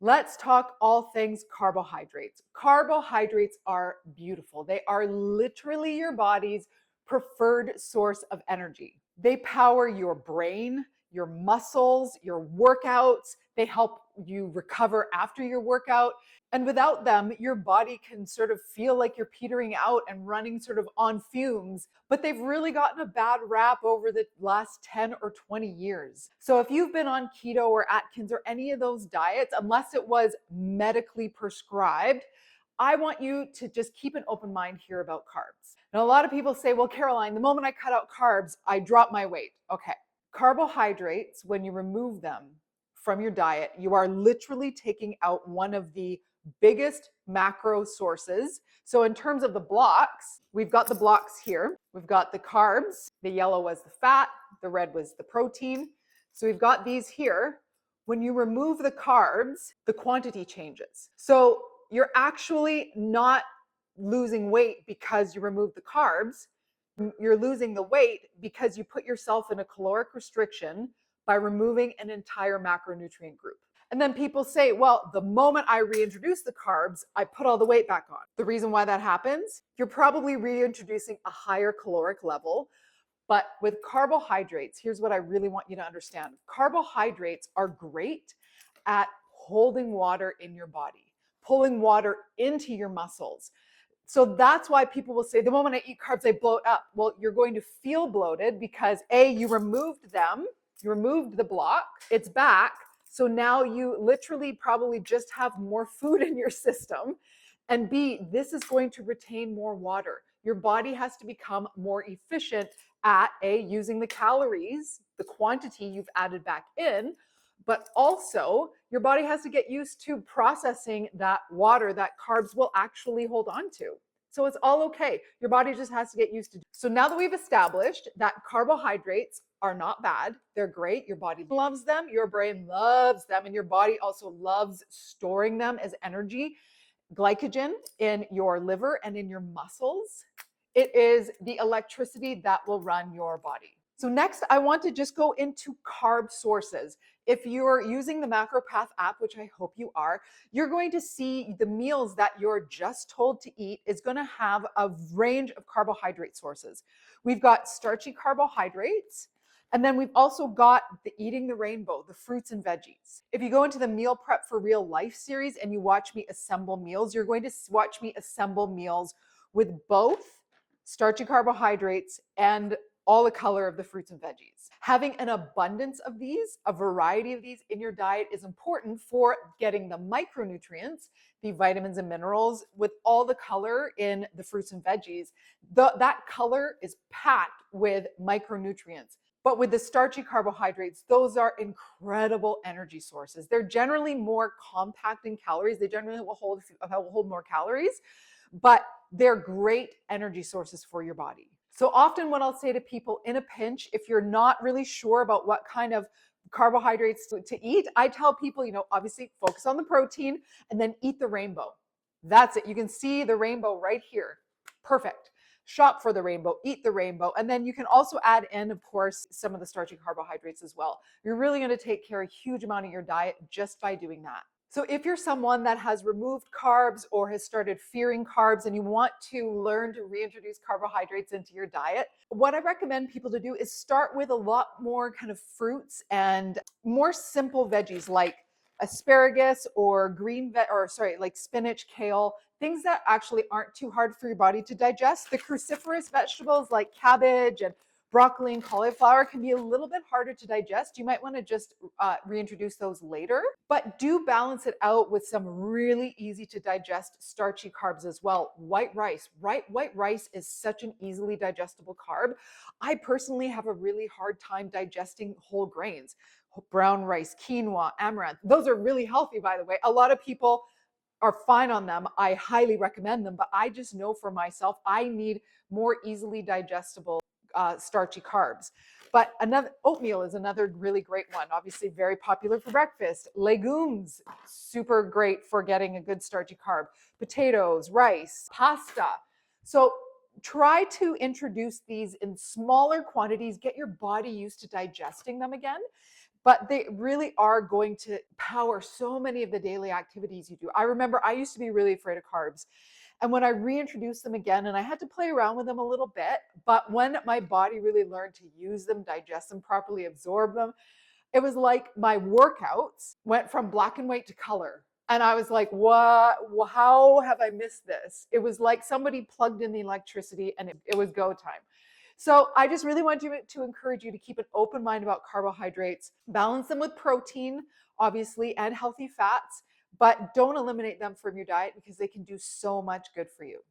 Let's talk all things carbohydrates. Carbohydrates are beautiful. They are literally your body's preferred source of energy. They power your brain, your muscles, your workouts. They help you recover after your workout. And without them, your body can sort of feel like you're petering out and running sort of on fumes. But they've really gotten a bad rap over the last 10 or 20 years. So if you've been on keto or Atkins or any of those diets, unless it was medically prescribed, I want you to just keep an open mind here about carbs. Now, a lot of people say, well, Caroline, the moment I cut out carbs, I drop my weight. Okay. Carbohydrates, when you remove them from your diet, you are literally taking out one of the biggest macro sources. So in terms of the blocks, we've got the blocks here. We've got the carbs. The yellow was the fat. The red was the protein. So we've got these here. When you remove the carbs, the quantity changes. So you're actually not losing weight because you remove the carbs. You're losing the weight because you put yourself in a caloric restriction by removing an entire macronutrient group. And then people say, well, the moment I reintroduce the carbs, I put all the weight back on. The reason why that happens, you're probably reintroducing a higher caloric level. But with carbohydrates, here's what I really want you to understand. Carbohydrates are great at holding water in your body, pulling water into your muscles. So that's why people will say, the moment I eat carbs, I bloat up. Well, you're going to feel bloated because A, you removed them, you removed the block, it's back. So now you literally probably just have more food in your system. And B, this is going to retain more water. Your body has to become more efficient at A, using the calories, the quantity you've added back in, but also your body has to get used to processing that water that carbs will actually hold on to. So it's all okay. Your body just has to get used to it. So now that we've established that carbohydrates are not bad, they're great, your body loves them, your brain loves them, and your body also loves storing them as energy, glycogen in your liver and in your muscles. It is the electricity that will run your body. So next, I want to just go into carb sources. If you're using the MacroPath app, which I hope you are, you're going to see the meals that you're just told to eat is going to have a range of carbohydrate sources. We've got starchy carbohydrates, and then we've also got the Eating the Rainbow, the fruits and veggies. If you go into the Meal Prep for Real Life series and you watch me assemble meals, you're going to watch me assemble meals with both starchy carbohydrates and all the color of the fruits and veggies. Having an abundance of these, a variety of these in your diet is important for getting the micronutrients, the vitamins and minerals with all the color in the fruits and veggies. That color is packed with micronutrients. But with the starchy carbohydrates, those are incredible energy sources. They're generally more compact in calories. They generally will hold more calories, but they're great energy sources for your body. So often what I'll say to people in a pinch, if you're not really sure about what kind of carbohydrates to eat, I tell people, obviously focus on the protein and then eat the rainbow. That's it. You can see the rainbow right here. Perfect. Shop for the rainbow, eat the rainbow. And then you can also add in, of course, some of the starchy carbohydrates as well. You're really going to take care of a huge amount of your diet just by doing that. So if you're someone that has removed carbs or has started fearing carbs and you want to learn to reintroduce carbohydrates into your diet, what I recommend people to do is start with a lot more kind of fruits and more simple veggies like asparagus or like spinach, kale, things that actually aren't too hard for your body to digest. The cruciferous vegetables like cabbage and broccoli and cauliflower can be a little bit harder to digest. You might want to just reintroduce those later, but do balance it out with some really easy to digest starchy carbs as well. White rice, right? White rice is such an easily digestible carb. I personally have a really hard time digesting whole grains. Brown rice, quinoa, amaranth. Those are really healthy, by the way. A lot of people are fine on them. I highly recommend them, but I just know for myself, I need more easily digestible starchy carbs. But oatmeal is another really great one. Obviously very popular for breakfast. Legumes, super great for getting a good starchy carb. Potatoes, rice, pasta. So try to introduce these in smaller quantities, get your body used to digesting them again. but they really are going to power so many of the daily activities you do. I remember I used to be really afraid of carbs. And when I reintroduced them again, and I had to play around with them a little bit, but when my body really learned to use them, digest them properly, absorb them, it was like my workouts went from black and white to color. And I was like, what? How have I missed this? It was like somebody plugged in the electricity and it was go time. So I just really want to encourage you to keep an open mind about carbohydrates, balance them with protein, obviously, and healthy fats, but don't eliminate them from your diet because they can do so much good for you.